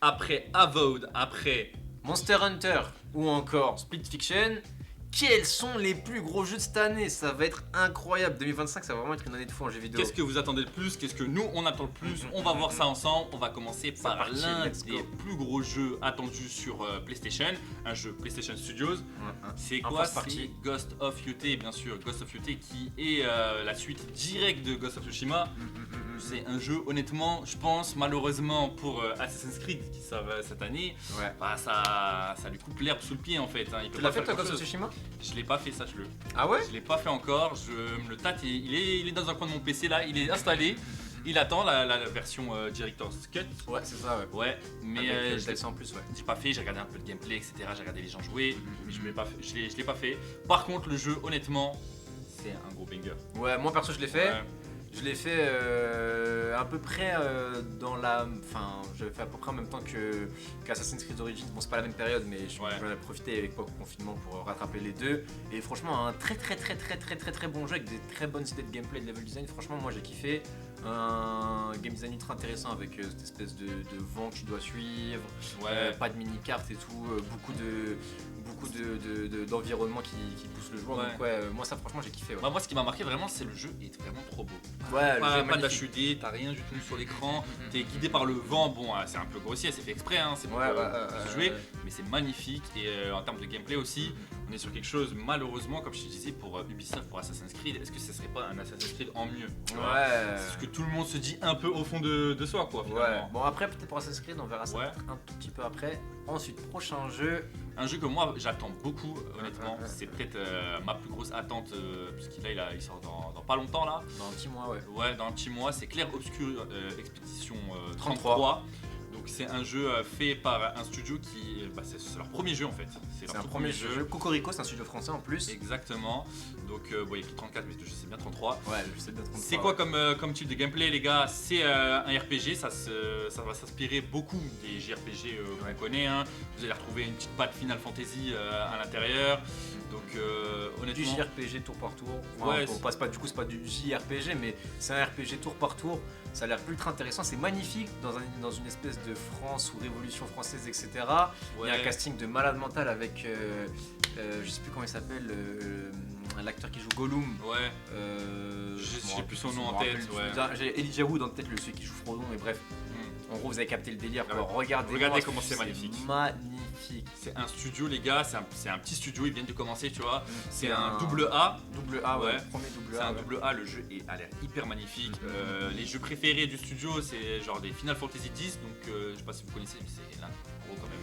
Après Avowed, après Monster Hunter ou encore Split Fiction, quels sont les plus gros jeux de cette année? Ça va être incroyable. 2025, ça va vraiment être une année de fou en jeux vidéo. qu'est-ce que vous attendez le plus, qu'est-ce que nous on attend le plus, on va voir ça ensemble. On va commencer par parti, l'un let's des go. plus gros jeux attendus sur PlayStation, un jeu PlayStation Studios. C'est Un quoi? first party. C'est Ghost of Yotei, bien sûr, Ghost of Yotei qui est la suite directe de Ghost of Tsushima. C'est un jeu, honnêtement, je pense, malheureusement pour Assassin's Creed qui sort cette année, Ouais. bah ça lui coupe l'herbe sous le pied en fait. Hein. Il peut Tu pas l'as fait faire toi, Ghost of grand-chose. Tsushima? Je l'ai pas fait, sache-le. Ah ouais? Je l'ai pas fait encore, je me le tâte, il est dans un coin de mon PC là, il est installé, il attend la version Director's Cut. Ouais, c'est ça, ouais. Ouais, mais Avec le je l'ai DLC en plus, ouais. pas fait, j'ai regardé un peu de gameplay, etc. J'ai regardé les gens jouer, mais je l'ai pas fait. Je l'ai pas fait. Par contre, le jeu, honnêtement, c'est un gros banger. Ouais, moi perso, je l'ai fait. Ouais. Je l'ai fait à peu près dans la. Enfin, je l'ai fait à peu près en même temps qu'Assassin's Creed Origins. Bon, c'est pas la même période, mais Ouais. j'en ai profité avec le confinement pour rattraper les deux. Et franchement, un très bon jeu avec des très bonnes idées de gameplay et de level design. Franchement, moi j'ai kiffé. Un game design ultra intéressant avec cette espèce de vent que tu dois suivre. Ouais. Pas de mini-carte et tout. Beaucoup d'environnement qui pousse le joueur. Ouais. Donc, ouais, moi ça, franchement, j'ai kiffé. Ouais, Moi, ce qui m'a marqué vraiment, c'est le jeu est vraiment trop beau. ouais le jeu Pas, est pas magnifique. d'HUD, t'as rien du tout sur l'écran, t'es guidé par le vent. Bon, c'est un peu grossier, c'est fait exprès, hein, c'est pour se jouer, mais c'est magnifique. Et en termes de gameplay aussi, on est sur quelque chose, malheureusement, comme je te disais, pour Ubisoft, pour Assassin's Creed, est-ce que ce serait pas un Assassin's Creed en mieux? Tu vois? Ouais. C'est ce que tout le monde se dit un peu au fond de soi, quoi, Ouais. finalement. Bon, après, peut-être pour Assassin's Creed, on verra ça Ouais. peut-être un tout petit peu après. Ensuite, prochain jeu. Un jeu que moi j'attends beaucoup, honnêtement. Ouais. C'est peut-être ma plus grosse attente, parce qu'il là, il sort dans pas longtemps là. Dans un petit mois, ouais. Ouais, dans un petit mois, c'est Clair Obscur Expédition 33. 33. Donc c'est un jeu fait par un studio qui, c'est leur premier jeu en fait. C'est leur un tout premier jeu. Cocorico, c'est un studio français en plus. Exactement. Donc bon, il y a écrit 34, mais je sais bien 33. Ouais, je sais bien 33. C'est quoi comme type de gameplay, les gars? C'est un RPG, ça va s'inspirer beaucoup des JRPG Ouais. qu'on connaît. Hein. Vous allez retrouver une petite patte Final Fantasy à l'intérieur. Donc Du honnêtement, JRPG tour par tour. Enfin, Ouais, on passe pas, du coup, c'est pas du JRPG, mais c'est un RPG tour par tour. Ça a l'air ultra intéressant. C'est magnifique dans une espèce de France ou Révolution française, etc. Il y a un ouais, casting de malade mental avec. Je sais plus comment il s'appelle. L'acteur qui joue Gollum. ouais. Je Je me sais rappelle plus son je nom me en rappelle tête, plus. ouais. J'ai Elijah Wood en tête, celui qui joue Frodon, mais bref. Hmm. En gros, vous avez capté le délire. Ah Quoi. ouais. Regardez, Regardez comment c'est magnifique. Magnifique. C'est un studio, les gars, c'est un petit studio, ils viennent de commencer, tu vois. C'est C'est un un double A. Double A, ouais. Ouais. Premier double C'est A. un ouais. double A, le jeu a l'air hyper magnifique. Les jeux préférés du studio, c'est genre des Final Fantasy X, donc je sais pas si vous connaissez, mais c'est l'un des gros quand même.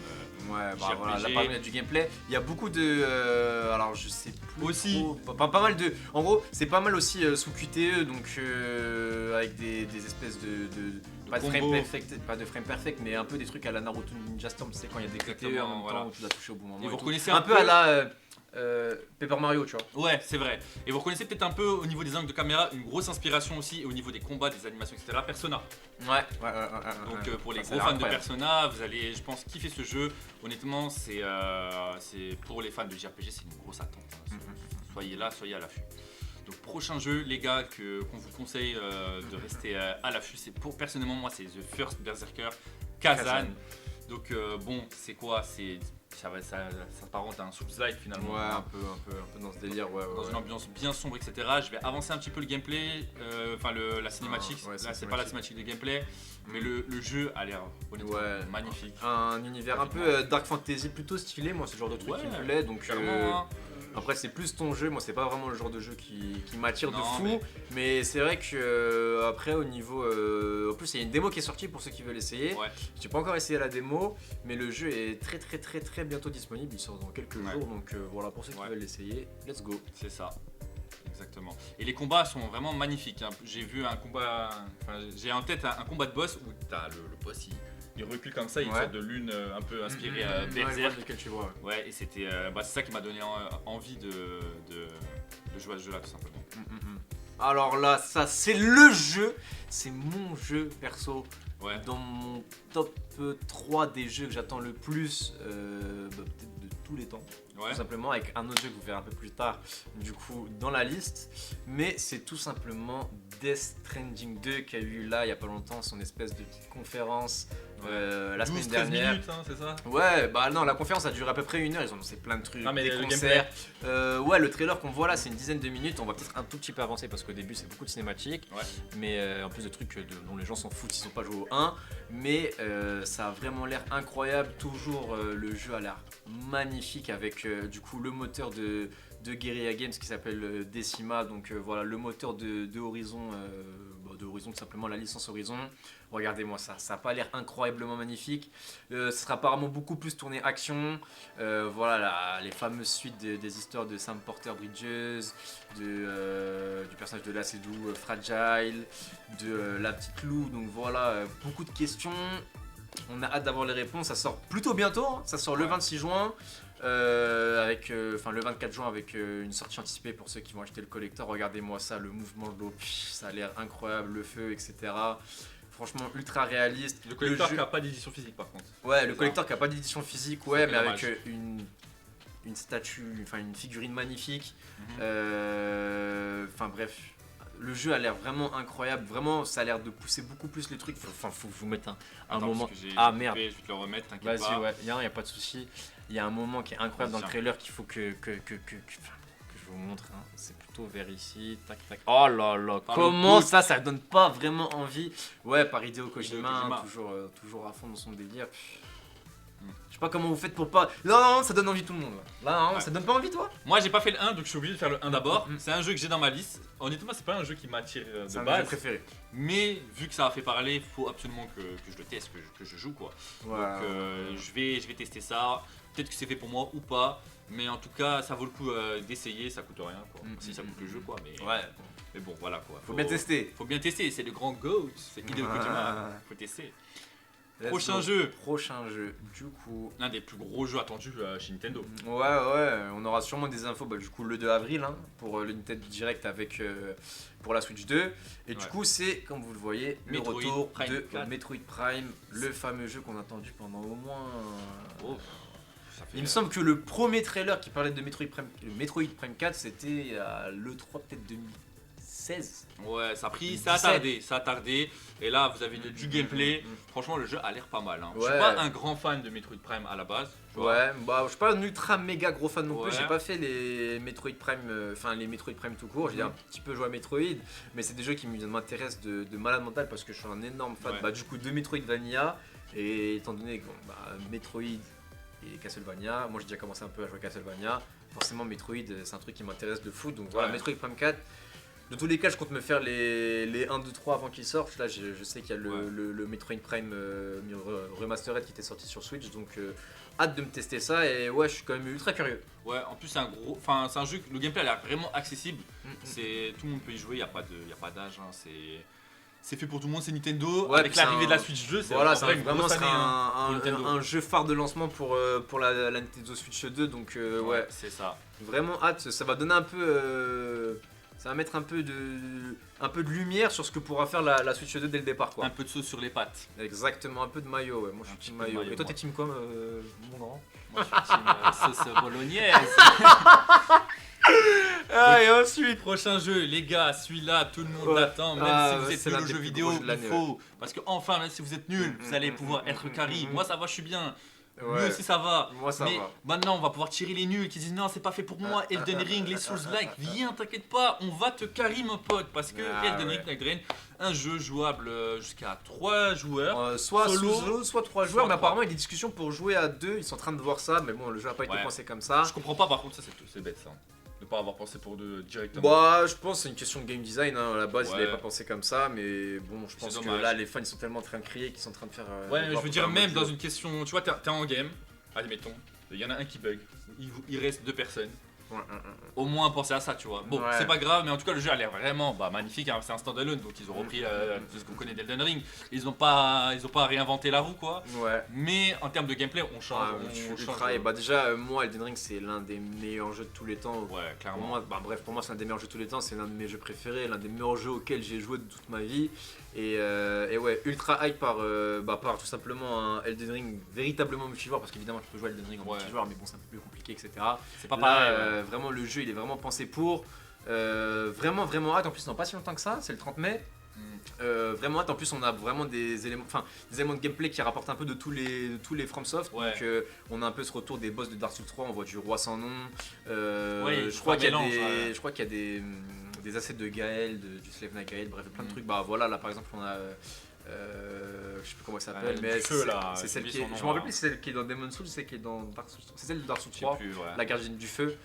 Ouais, bah JRPG. voilà, là parmi il y a du gameplay. Il y a beaucoup de. Alors je sais plus. Aussi. trop, pas mal de. En gros, c'est pas mal aussi sous QTE, donc avec des espèces de. Pas de frame combos. perfect, pas de frame perfect, mais un peu des trucs à la Naruto Ninja Storm, tu sais, quand il y a des QTE en Exactement, même voilà. temps où tu dois toucher au bon moment. Et vous tout. reconnaissez un peu à la Paper Mario, tu vois. Ouais, c'est vrai. Et vous reconnaissez peut-être un peu au niveau des angles de caméra une grosse inspiration aussi, et au niveau des combats, des animations, etc. Persona. Ouais. Donc pour les Ça a gros l'air fans de incroyable. Persona, vous allez, je pense, kiffer ce jeu. Honnêtement, c'est pour les fans de JRPG, c'est une grosse attente. Hein. Soyez là, soyez à l'affût. Donc prochain jeu, les gars, qu'on vous conseille de rester à l'affût, c'est pour personnellement moi, c'est The First Berserker Kazan. Kazan. Donc bon, c'est quoi? Ça s'apparente à un Souls-like finalement. Ouais, un peu dans ce délire, ouais. Dans une ambiance bien sombre, etc. Je vais avancer un petit peu le gameplay, enfin la cinématique. ouais, c'est Là, c'est pas la cinématique de gameplay, mais le jeu a l'air honnêtement Ouais. magnifique. Un univers un peu dark fantasy plutôt stylé, moi c'est le genre de truc Ouais, qui me plaît, donc Clairement, hein. après c'est plus ton jeu, moi c'est pas vraiment le genre de jeu qui m'attire de Non, fou, mais c'est vrai que après au niveau, en plus il y a une démo qui est sortie pour ceux qui veulent essayer, Ouais. j'ai pas encore essayé la démo, mais le jeu est très bientôt disponible, il sort dans quelques Ouais. jours, donc voilà pour ceux qui Ouais. veulent l'essayer, let's go. C'est ça. Exactement. Et les combats sont vraiment magnifiques. Hein. J'ai vu un combat, enfin, j'ai en tête un combat de boss où t'as le boss, il recule comme ça, il Ouais. sort de lune un peu inspirée Ouais, je vois Berserk. lequel tu vois. Ouais, et c'était, c'est ça qui m'a donné envie de jouer à ce jeu-là tout simplement. Alors là, ça c'est le jeu, c'est mon jeu perso. Ouais. Dans mon top 3 des jeux que j'attends le plus, peut-être de tous les temps, Ouais. tout simplement, avec un autre jeu que vous verrez un peu plus tard, du coup, dans la liste. Mais c'est tout simplement Death Stranding 2 qui a eu là, il y a pas longtemps, son espèce de petite conférence la 12, semaine 13 dernière. minutes, hein, c'est ça? Ouais, bah non, la conférence a duré à peu près 1 heure, ils ont annoncé plein de trucs, Non, mais des le concerts. Ouais, le trailer qu'on voit là, c'est une dizaine de minutes, on va peut-être un tout petit peu avancer parce qu'au début c'est beaucoup de cinématiques, Ouais. mais en plus de trucs dont les gens s'en foutent s'ils n'ont pas joué au 1, mais ça a vraiment l'air incroyable, toujours le jeu a l'air magnifique avec du coup le moteur de Guerrilla Games qui s'appelle Decima, donc voilà le moteur de Horizon, de Horizon tout simplement la licence Horizon. Regardez-moi ça, ça n'a pas l'air incroyablement magnifique. Ce sera apparemment beaucoup plus tourné action. Voilà les fameuses suites des histoires de Sam Porter Bridges, du personnage de Lacedou Fragile, de la petite Lou. Donc voilà, beaucoup de questions. On a hâte d'avoir les réponses. Ça sort plutôt bientôt, hein. Ça sort le 26 juin. Le 24 juin avec une sortie anticipée pour ceux qui vont acheter le collector. Regardez-moi ça, le mouvement de l'eau, ça a l'air incroyable, le feu, etc. Franchement, ultra réaliste. Le collector jeu- qui n'a pas d'édition physique par contre. Ouais, le collector qui a pas d'édition physique, ouais, fait mais avec dommage. une statue, enfin une figurine magnifique. Mhm. Enfin bref, le jeu a l'air vraiment incroyable. Vraiment, ça a l'air de pousser beaucoup plus les trucs. Enfin, faut vous mettre un Attends, moment. parce que Ah j'ai merde. coupé, je vais te le remettre, t'inquiète Vas-y, pas. ouais, y a pas de souci. Il y a un moment qui est incroyable dans le Tiens. trailer qu'il faut que je vous montre. Hein. C'est plutôt vers ici. Tac, tac. Oh là là, Par comment le bout. ça donne pas vraiment envie. Ouais, par Hideo Kojima, Kojima. hein, toujours à fond dans son délire. Hmm. Je sais pas comment vous faites pour pas. Non, ça donne envie tout le monde. Là, non, Ouais. ça donne pas envie, toi? Moi j'ai pas fait le 1 donc je suis obligé de faire le 1 d'abord. Mhm. C'est un jeu que j'ai dans ma liste. Honnêtement, c'est pas un jeu qui m'attire C'est de un de mes jeux base. préférés. Mais vu que ça a fait parler, il faut absolument que je le teste, que je joue quoi. Ouais, Donc je vais tester ça. Peut-être que c'est fait pour moi ou pas. Mais en tout cas, ça vaut le coup d'essayer, ça coûte rien quoi. Mhm. Si ça coûte le jeu quoi. Mais, Ouais, mais bon, voilà quoi. faut bien tester. Faut bien tester, c'est le grand GOAT, c'est Hideo Kojima. Faut tester. Let's Prochain go. jeu. Prochain jeu, du coup. L'un des plus gros jeux attendus chez Nintendo. Ouais, on aura sûrement des infos du coup le 2 avril hein, pour le Nintendo Direct avec pour la Switch 2. Et du Ouais. coup, c'est comme vous le voyez, le Metroid retour Prime de 4. Metroid Prime, le fameux jeu qu'on a attendu pendant au moins. Oh, ça fait Il me semble que le premier trailer qui parlait de Metroid Prime 4, c'était à l'E3 peut-être 2016. Ouais, ça a 17. tardé. Et là, vous avez du gameplay. Franchement, le jeu a l'air pas mal. Hein. Je suis Ouais. pas un grand fan de Metroid Prime à la base. tu vois. Ouais, bah je suis pas un ultra méga gros fan non plus, Ouais. j'ai pas fait les Metroid Prime, les Metroid Prime tout court, j'ai un petit peu joué à Metroid, mais c'est des jeux qui m'intéressent de malade mental parce que je suis un énorme fan Ouais. du coup de Metroidvania, et étant donné que Metroid et Castlevania, moi j'ai déjà commencé un peu à jouer à Castlevania, forcément Metroid c'est un truc qui m'intéresse de fou, donc voilà, Ouais. Metroid Prime 4. De tous les cas, je compte me faire les 1, 2, 3 avant qu'ils sortent. Là, je sais qu'il y a le Metroid Prime Remastered qui était sorti sur Switch, donc hâte de me tester ça. Et ouais, je suis quand même ultra curieux. Ouais, en plus, c'est un gros. Enfin, c'est un jeu que le gameplay a l'air vraiment accessible. Mm. C'est Tout le monde peut y jouer, il n'y a pas d'âge. Hein. C'est fait pour tout le monde, c'est Nintendo. Ouais, Avec puis l'arrivée c'est de la Switch 2, c'est Voilà, vraiment une vraiment grosse sera année. Hein, pour Nintendo. un jeu phare de lancement pour la Nintendo Switch 2. Donc ouais, c'est ça. vraiment hâte. Ça va donner un peu. Ça va mettre un peu de lumière sur ce que pourra faire la Switch 2 dès le départ, quoi. Un peu de sauce sur les pattes. Exactement, un peu de maillot, ouais. Moi je Un suis petit team peu de maillot. maillot, Et toi, t'es moi. team quoi, mon grand? Moi, je suis team sauce bolognaise. Ah, et ensuite Prochain jeu, les gars, celui-là, tout le monde Ouais. l'attend, même Ah, si vous ouais, êtes c'est nul l'un aux des jeux plus vidéo, gros jeux de il l'année, faut. Parce que enfin, même si vous êtes nul, vous allez pouvoir être carry. Moi, ça va, je suis bien. Lui Ouais. aussi, ça va. Moi ça Mais va. maintenant, on va pouvoir tirer les nuls qui disent non, c'est pas fait pour moi. Elden Ring, les Souls-like, viens, t'inquiète pas, on va te carry, mon pote. Parce que Ah, Elden Ring, Elden Ring, un jeu jouable jusqu'à 3 joueurs. Soit Solo, solo, soit 3 soit joueurs, mais trois. apparemment il y a des discussions pour jouer à 2, ils sont en train de voir ça, mais bon le jeu a pas été Ouais. pensé comme ça. Je comprends pas, par contre, ça, c'est bête, ça. De pas avoir pensé pour deux directement. Bah je pense que c'est une question de game design, hein. À la base Ouais. ils n'avaient pas pensé comme ça, mais bon je C'est pense que dommage. là les fans ils sont tellement en train de crier qu'ils sont en train de faire... Ouais, de mais voir je veux pour dire, faire un même mode dans jeu. une question, tu vois, t'es en game, admettons, il y en a un qui bug, il reste 2 personnes. Ouais. Au moins penser à ça, tu vois. Bon, Ouais. c'est pas grave, mais en tout cas, le jeu a l'air vraiment magnifique. Hein. C'est un standalone, donc ils ont repris tout ce qu'on connaît d'Elden Ring. Ils ont pas réinventé la roue, quoi. Ouais. Mais en termes de gameplay, on change. Ah, on je suis change. ultra et bah déjà moi Elden Ring c'est l'un des meilleurs jeux de tous les temps. Ouais, Pour clairement. moi, pour moi c'est l'un des meilleurs jeux de tous les temps, c'est l'un de mes jeux préférés, l'un des meilleurs jeux auxquels j'ai joué de toute ma vie. Et ouais, ultra hype par tout simplement un Elden Ring véritablement multijoueur, parce qu'évidemment tu peux jouer à Elden Ring en Ouais. multijoueur, mais bon c'est un peu plus compliqué, etc. C'est pas Là, pareil. Ouais. vraiment le jeu il est vraiment pensé pour. Vraiment hâte, en plus non pas si longtemps que ça, c'est le 30 mai. Vraiment hâte. En plus, on a vraiment des éléments de gameplay qui rapportent un peu de tous les FromSoft. Ouais. Donc, on a un peu ce retour des boss de Dark Souls 3. On voit du roi sans nom. Ouais, je crois qu'il y a mélange, je crois qu'il y a des assets de Gaël, du Slave Knight Gaël, bref, plein de trucs. Bah voilà, là par exemple, on a. Je sais plus comment ça s'appelle, mais c'est celle qui est. Je me rappelle plus si c'est celle qui est dans Demon's Souls ou celle qui est dans Dark Souls 3. C'est celle de Dark Souls 3, la gardienne du feu.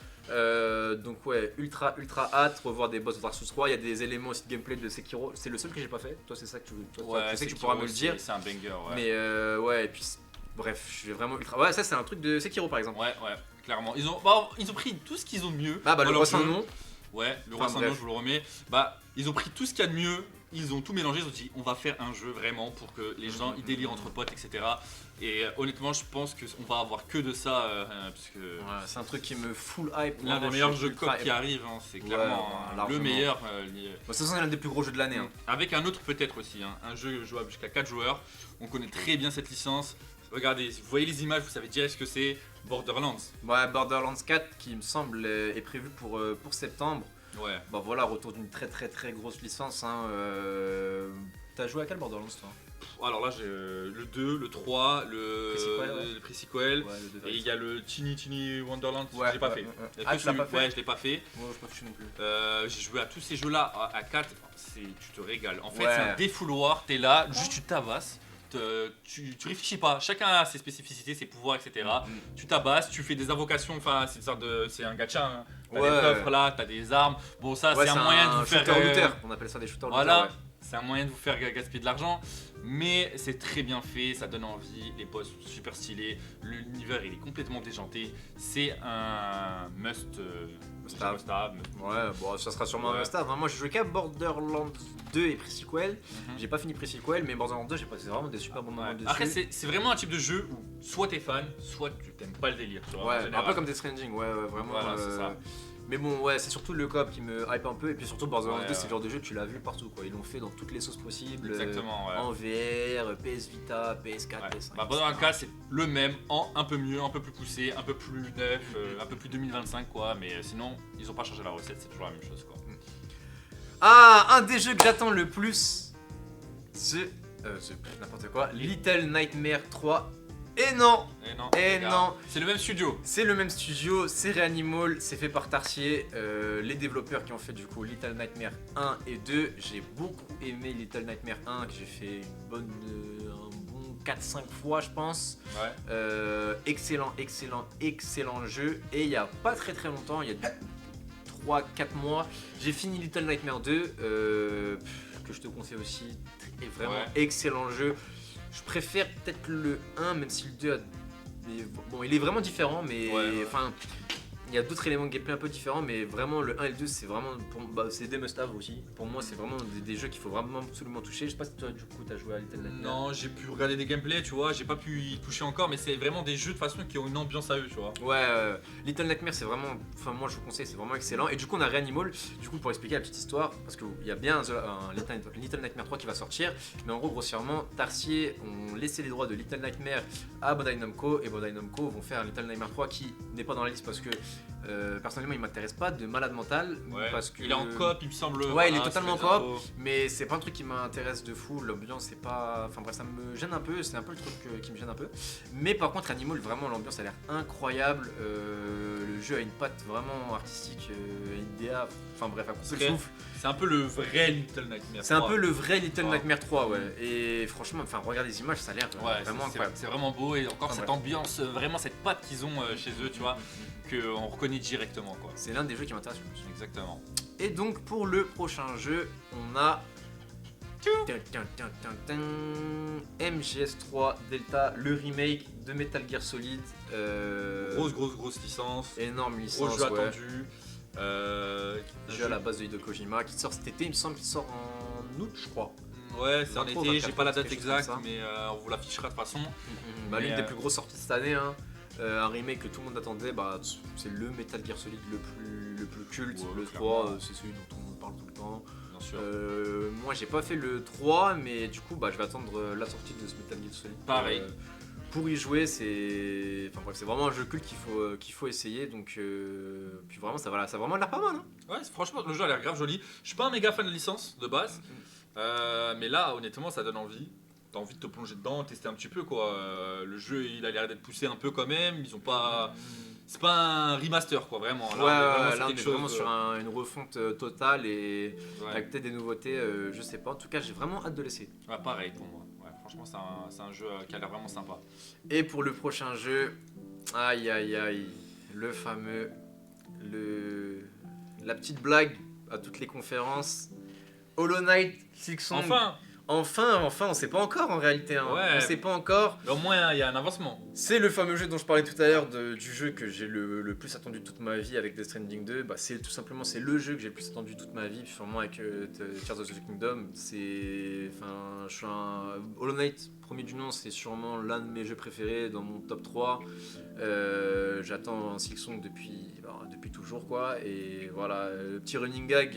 Donc ouais, ultra hâte, revoir des boss de Dark Souls 3. Il y a des éléments aussi de gameplay de Sekiro. C'est le seul que j'ai pas fait. Toi, c'est ça que je sais que tu pourras me le dire. C'est un banger, ouais. Mais ouais, et puis bref, je suis vraiment ultra. Ouais, ça c'est un truc de Sekiro par exemple. Ouais, clairement. Ils ont pris tout ce qu'ils ont de mieux. Le roi sans nom. Ouais, le roi sans nom, je vous le remets. Ils ont pris tout ce qu'il y a de mieux. Ils ont tout mélangé, ils ont dit on va faire un jeu vraiment pour que les gens ils délirent entre potes, etc. Et honnêtement, je pense qu'on va avoir que de ça. Parce que c'est un truc qui me full hype. L'un des meilleurs jeux de coop qui arrive, c'est clairement le meilleur. De toute façon, c'est l'un des plus gros jeux de l'année. Avec un autre peut-être aussi, un jeu jouable jusqu'à 4 joueurs. On connaît très bien cette licence. Regardez, vous voyez les images, vous savez direct ce que c'est. Borderlands. Ouais, Borderlands 4 qui me semble est prévu pour septembre. Ouais. Bah voilà, retour d'une très grosse licence. T'as joué à quel Borderlands toi? Alors là j'ai le 2, le 3, le Pre-Sequel, et il y a le Tiny Wonderland que j'ai pas fait. Tu l'as pas fait? Ouais, je l'ai pas fait. Ouais, je pas fait non plus. J'ai joué à tous ces jeux-là à 4, tu te régales. En fait, c'est un défouloir, t'es là, juste tu tabasses. Tu réfléchis pas, chacun a ses spécificités, ses pouvoirs, etc. Tu tabasses, tu fais des invocations, enfin c'est un gacha, hein. T'as des coffres là, t'as des armes. Bon, ça c'est un moyen de vous faire. Looter. On appelle ça des shooters looter. Voilà, c'est un moyen de vous faire gaspiller de l'argent, mais c'est très bien fait, ça donne envie. Les boss sont super stylés, l'univers il est complètement déjanté. C'est un must. Ouais, bon, ça sera sûrement un must-have. Moi, j'ai joué qu'à Borderlands 2 et Pre-Sequel. J'ai pas fini Pre-Sequel, mais Borderlands 2, j'ai passé vraiment des super bons moments dessus. Après, c'est vraiment un type de jeu où soit t'es fan, soit tu t'aimes pas le délire. Tu vois, un peu comme Death Stranding, vraiment. Voilà, c'est ça. Mais bon, ouais, c'est surtout le coop qui me hype un peu. Et puis surtout, Borderlands 2, c'est le genre de jeu, tu l'as vu partout, quoi. Ils l'ont fait dans toutes les sauces possibles. Exactement, en VR, PS Vita, PS4, PS5. Borderlands 4, c'est le même, un peu mieux, un peu plus poussé, un peu plus neuf, un peu plus 2025, quoi. Mais sinon, ils ont pas changé la recette, c'est toujours la même chose, quoi. Un des jeux que j'attends le plus, n'importe quoi, Little Nightmare 3. Et non. C'est le même studio. C'est le même studio, c'est Reanimal, c'est fait par Tarsier, les développeurs qui ont fait du coup Little Nightmare 1 et 2. J'ai beaucoup aimé Little Nightmare 1 que j'ai fait un bon 4-5 fois je pense. Ouais. Excellent jeu. Et il y a pas très longtemps, il y a 3-4 mois, j'ai fini Little Nightmare 2 que je te conseille aussi. Et vraiment excellent jeu. Je préfère peut-être le 1, même si le 2 a... Bon, il est vraiment différent, mais enfin, il y a d'autres éléments de gameplay un peu différents, mais vraiment le 1 et le 2, c'est vraiment, c'est des must-have aussi. Pour moi, c'est vraiment des jeux qu'il faut vraiment absolument toucher. Je sais pas si toi, du coup, t'as joué à Little Nightmares. Non, j'ai pu regarder des gameplays, tu vois, j'ai pas pu y toucher encore, mais c'est vraiment des jeux de façon qui ont une ambiance à eux, tu vois. Ouais, Little Nightmares, c'est vraiment, enfin moi je vous conseille, c'est vraiment excellent. Et du coup, on a Reanimal, du coup, pour expliquer la petite histoire, parce qu'il y a bien un Little Nightmare 3 qui va sortir, mais en gros, grossièrement, Tarsier ont laissé les droits de Little Nightmare à Bandai Namco, et Bandai Namco vont faire un Little Nightmare 3 qui n'est pas dans la liste parce que personnellement il m'intéresse pas de malade mental, parce que il est en coop, il me semble. Ouais, il est totalement en coop, mais c'est pas un truc qui m'intéresse de fou. L'ambiance c'est pas, enfin bref, ça me gêne un peu, c'est un peu le truc qui me gêne un peu. Mais par contre Animal, vraiment l'ambiance a l'air incroyable, le jeu a une patte vraiment artistique, une DA, enfin bref, à couper le souffle. C'est un peu le vrai Little Nightmare 3. C'est un peu le vrai Little Nightmare 3, ouais. Et franchement, enfin regarde les images, ça a l'air vraiment incroyable. C'est vraiment beau, et encore cette ambiance, vraiment cette patte qu'ils ont chez eux, tu vois, qu'on reconnaît directement, quoi. C'est l'un des jeux qui m'intéresse le plus. Exactement. Et donc pour le prochain jeu, on a MGS3 Delta, le remake de Metal Gear Solid. Grosse licence. Énorme licence. Gros jeu attendu. Jeu à la base de Hideo Kojima qui sort cet été, il me semble qu'il sort en août, je crois. Ouais, c'est en été, j'ai pas la date exacte, mais on vous l'affichera de toute façon. L'une des plus grosses sorties de cette année, hein. Un remake que tout le monde attendait, c'est le Metal Gear Solid le plus culte. Le 3, c'est celui dont on parle tout le temps. Bien sûr. Moi j'ai pas fait le 3, mais du coup je vais attendre la sortie de ce Metal Gear Solid. Pareil. Pour y jouer, c'est vraiment un jeu culte qu'il faut essayer. Donc puis vraiment ça a vraiment l'air pas mal, hein. Ouais, franchement le jeu a l'air grave joli. Je suis pas un méga fan de licence de base. Mais là, honnêtement, ça donne envie. T'as envie de te plonger dedans, tester un petit peu quoi. Le jeu, il a l'air d'être poussé un peu quand même. Ils ont pas. C'est pas un remaster quoi, vraiment. Là, Là, on est vraiment sur une refonte totale et Ouais. avec peut-être des nouveautés, je sais pas. En tout cas, j'ai vraiment hâte de l'essayer. Ouais, pareil pour moi. Ouais, franchement, c'est un jeu qui a l'air vraiment sympa. Et pour le prochain jeu, aïe aïe aïe, le fameux, la petite blague à toutes les conférences, Hollow Knight Silksong. Enfin, on sait pas encore en réalité. Hein. Ouais. On sait pas encore. Mais au moins, il y a un avancement. C'est le fameux jeu dont je parlais tout à l'heure, du jeu que j'ai le plus attendu toute ma vie avec Death Stranding 2. Bah, c'est tout simplement c'est le jeu que j'ai le plus attendu toute ma vie, sûrement avec Tears of the Kingdom. Enfin, je suis un Hollow Knight, premier du nom, c'est sûrement l'un de mes jeux préférés dans mon top 3. J'attends Silksong depuis toujours quoi. Et voilà, petit running gag,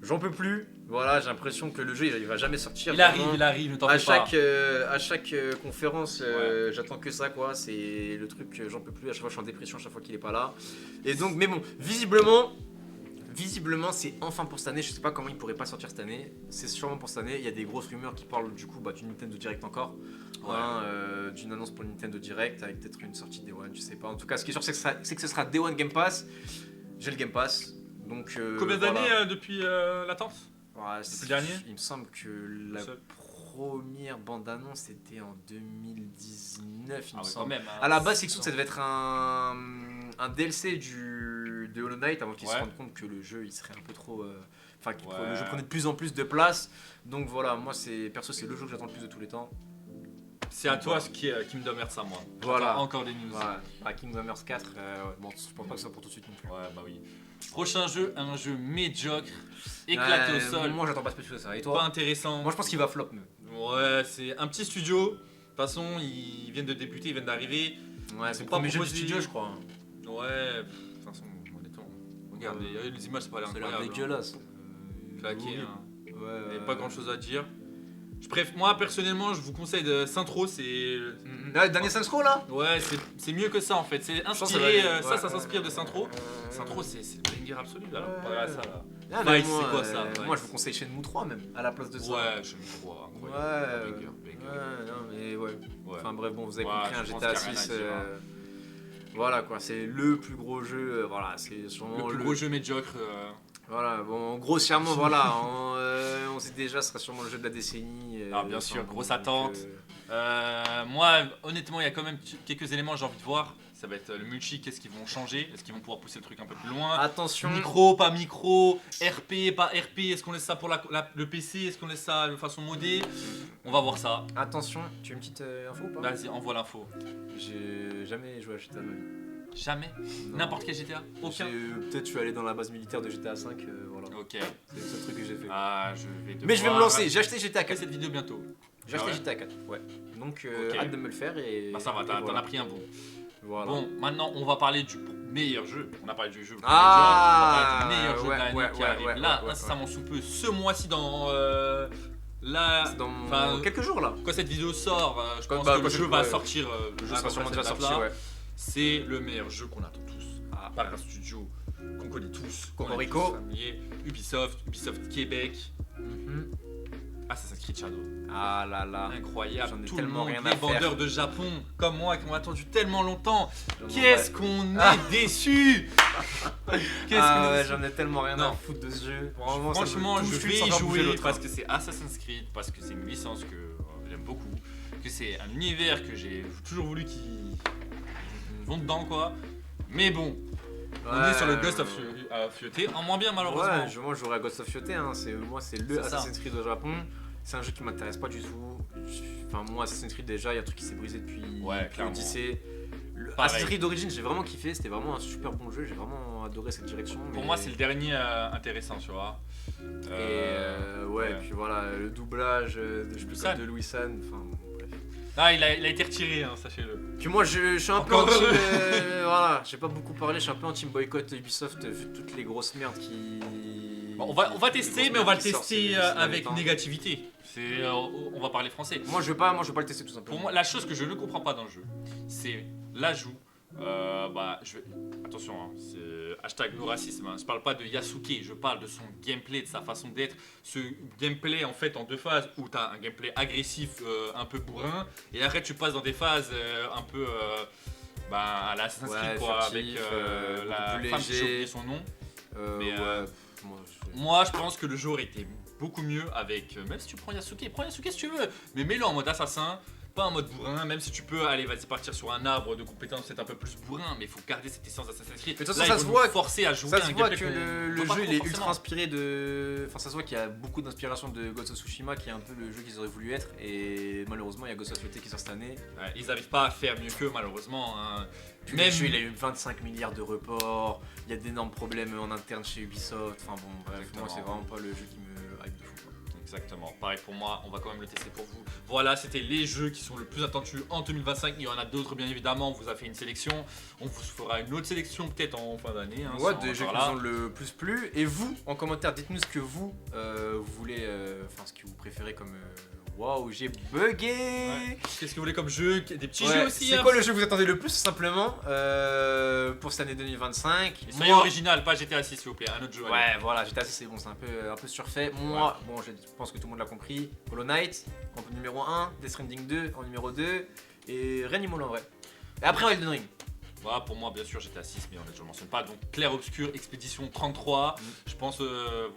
j'en peux plus. Voilà, j'ai l'impression que le jeu il va jamais sortir. Il arrive, ne t'en fais pas. À chaque conférence, Ouais. j'attends que ça quoi. C'est le truc que j'en peux plus. À chaque fois, je suis en dépression à chaque fois qu'il est pas là. Et donc, mais bon, visiblement, c'est enfin pour cette année. Je sais pas comment il pourrait pas sortir cette année. C'est sûrement pour cette année. Il y a des grosses rumeurs qui parlent du coup d'une Nintendo Direct encore. Ouais. D'une annonce pour le Nintendo Direct avec peut-être une sortie Day One. Je sais pas. En tout cas, ce qui est sûr, c'est que ce sera Day One Game Pass. J'ai le Game Pass. Donc, Combien voilà. d'années depuis l'attente? Ouais, le dernier il me semble que la première bande-annonce c'était en 2019, il me Ah ouais, semble. quand même. Hein, À la base, Silksong, ça devait être un DLC de Hollow Knight avant qu'ils se Ouais. rendent compte que le jeu il serait un peu trop. Enfin, que Ouais. le jeu prenait de plus en plus de place. Donc voilà, moi, perso, c'est le jeu que j'attends le plus de tous les temps. C'est à toi ce qui me donne ça, moi. Voilà. J'attends encore des news. Voilà. Ah, Kingdom Hearts 4, bon, je pense pas que ça pour tout de suite non plus. Ouais, bah oui. Prochain jeu, un jeu médiocre, éclaté au sol, Moi, j'attends pas plus que ça. Et pas toi? intéressant. Moi, je pense qu'il va flop, même. Ouais, c'est un petit studio. De toute façon, ils viennent de débuter, ils viennent d'arriver. Ouais, c'est le pas premier jeu du proposé. studio, je crois. Ouais, de toute façon, honnêtement. Regarde, les images, c'est pas l'air Ça a l'air incroyable. dégueulasse. Claqué, Oui. hein. Ouais, Il n'y a pas grand chose à dire. Moi, personnellement, je vous conseille de Sintro, c'est. Dernier Saints là? Ouais, c'est mieux que ça en fait. C'est pense que inspiré, ça va aller. ça Ouais. s'inspire de Sintro. Sintro, c'est le banger absolu là. Ouais. Comparé à ça là. Ah, mais Vice, moi, c'est quoi ça, moi, Vice je vous conseille Shenmue 3 même, à la place de ça. Ouais, je me crois. Ouais, Incroyable. Banger. non, mais ouais. Ouais. Enfin bref, bon, vous avez Ouais, compris, un je pense GTA qu'il y a rien à 6. dire, hein. Voilà quoi, c'est le plus gros jeu. Voilà, c'est sûrement Le plus gros jeu médiocre. Voilà, bon, grossièrement, voilà, on sait déjà, ce sera sûrement le jeu de la décennie. Ah, bien sûr, bon, grosse donc, attente. Moi, honnêtement, il y a quand même quelques éléments que j'ai envie de voir. Ça va être le multi, qu'est-ce qu'ils vont changer? Est-ce qu'ils vont pouvoir pousser le truc un peu plus loin? Attention. Micro, pas micro, RP, pas RP, est-ce qu'on laisse ça pour le PC, est-ce qu'on laisse ça de façon modée? On va voir ça. Attention, tu as une petite info ou pas? Vas-y, envoie l'info. J'ai jamais joué à GTA 9. Jamais? Non. N'importe quel GTA? Aucun? Peut-être je suis allé dans la base militaire de GTA 5, voilà. Ok. C'est le seul truc que j'ai fait. Ah, je vais devoir... Mais je vais me lancer, j'ai acheté GTA Après 4. cette vidéo bientôt. J'ai acheté Ah ouais GTA 4, ouais. Donc Ok. hâte de me le faire et. Bah ça va, et t'en voilà. as pris un bon. Voilà. Bon, maintenant on va parler du meilleur jeu. On a parlé du jeu le plus Ah, médiocre, on va parler du meilleur jeu ouais, de l'année ouais, qui ouais, arrive ouais, là, ouais, incessamment sous peu, ce mois-ci dans la... C'est dans Enfin, quelques jours là. Quand cette vidéo sort, je pense bah, que le quand jeu c'est- va ouais. sortir. Le jeu sera avant sûrement cette déjà date-là. sorti, ouais. C'est le meilleur jeu qu'on attend tous. Par un studio qu'on connaît tous. qu'on est Cocorico. tous familiers. Ubisoft Québec. Assassin's Creed Shadow. Ah là là. Incroyable. J'en ai Tout le tellement monde, rien les à faire. vendeurs de Japon, comme moi, qui ont attendu tellement longtemps. J'en ai- Qu'est-ce qu'on est déçus. Qu'est-ce Ah qu'on est ouais, déçus. j'en ai tellement rien à Non. foutre de ce jeu. Vraiment, ça me Franchement, touche je une vais sans y faire bouger jouer l'autre, parce hein. que c'est Assassin's Creed, parce que c'est une licence que j'aime beaucoup, que c'est un univers que j'ai toujours voulu qu'ils vont dedans quoi. Mais bon, on est sur le Ghost of Tsushima, en moins bien malheureusement. Ouais, moi je jouerai à Ghost of Tsushima, hein. Moi c'est le C'est ça. Assassin's Creed au Japon. C'est un jeu qui m'intéresse pas du tout. Enfin moi Assassin's Creed déjà, il y a un truc qui s'est brisé depuis clairement. Odyssey. Pareil. Assassin's Creed d'origine, j'ai vraiment kiffé, c'était vraiment un super bon jeu, j'ai vraiment adoré cette direction. Pour mais- moi, c'est le dernier intéressant, tu vois. Ouais, et puis voilà, le doublage Louis-San. de Louis San, enfin bon, bref. Ah, il a été retiré, hein, sachez-le. Puis moi je suis un peu Encore. anti, voilà, j'ai pas beaucoup parlé, je suis un peu anti boycott Ubisoft vu toutes les grosses merdes qui... Bon, on va tester, mais on va le qui sortent tester ces derniers avec temps. négativité. On va parler français. Moi je veux pas le tester tout simplement. Pour moi, la chose que je ne comprends pas dans le jeu, c'est l'ajout Attention, hein, c'est hashtag no racisme. Hein. Je parle pas de Yasuke, je parle de son gameplay, de sa façon d'être. Ce gameplay en fait en deux phases où tu as un gameplay agressif, un peu bourrin, et après tu passes dans des phases un peu à l'Assassin's Creed, quoi, avec la femme qui j'ai oublié son nom. Mais moi je pense que le jeu aurait été beaucoup mieux avec. Même si tu prends Yasuke si tu veux, mais mets-le en mode assassin. Pas en mode bourrin, même si tu peux aller vas-y partir sur un arbre de compétences c'est un peu plus bourrin, mais il faut garder cette essence d'Assassin's Creed. Mais de toute Là, façon, ça se voit, forcer à jouer ça se un voit gameplay que qu'on le voit pas jeu il trop est forcément. ultra inspiré de. Enfin, ça se voit qu'il y a beaucoup d'inspiration de Ghost of Tsushima qui est un peu le jeu qu'ils auraient voulu être, et malheureusement il y a Ghost of Tsushima qui sort cette année. Ouais, ils n'arrivent pas à faire mieux qu'eux malheureusement. Hein. Puis Même le jeu il a eu 25 milliards de reports, il y a d'énormes problèmes en interne chez Ubisoft, enfin bon bref, Exactement. moi c'est vraiment pas le jeu qui me hype de fou. Exactement, pareil pour moi, on va quand même le tester pour vous. Voilà, c'était les jeux qui sont le plus attendus en 2025. Il y en a d'autres bien évidemment, on vous a fait une sélection. On vous fera une autre sélection peut-être en fin d'année. Hein, Ouais, des jeux qui nous ont le plus plu. Et vous, en commentaire, dites-nous ce que vous voulez, enfin ce que vous préférez comme. Waouh, j'ai bugué. Ouais. Qu'est-ce que vous voulez comme jeu? Des petits Ouais, jeux aussi. c'est hein, quoi le jeu que vous attendez le plus, tout simplement, pour cette année 2025? Et soyez original, pas GTA 6 s'il vous plaît, un autre jeu. allez. Ouais, voilà, GTA 6 c'est bon, c'est un peu surfait. Moi, bon, je pense que tout le monde l'a compris. Hollow Knight en numéro 1, Death Stranding 2 en numéro 2, et Reanimal en vrai. Et après Elden Ring. Voilà, pour moi, bien sûr, j'étais à 6, mais je ne le mentionne pas. Donc, Clair Obscur, Expédition 33, je pense,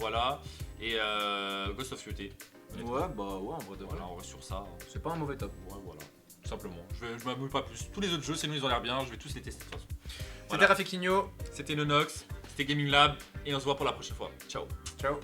voilà. Et Ghost of Tsushima. Ouais, bah ouais, en vrai de vrai. Voilà, on reste sur ça. C'est pas un mauvais top. Ouais, voilà. Tout simplement. Je m'amuse pas plus. Tous les autres jeux, sinon ils ont l'air bien, je vais tous les tester de toute façon. C'était Rafikinho. C'était Nonox, c'était Gaming Lab, et on se voit pour la prochaine fois. Ciao. Ciao.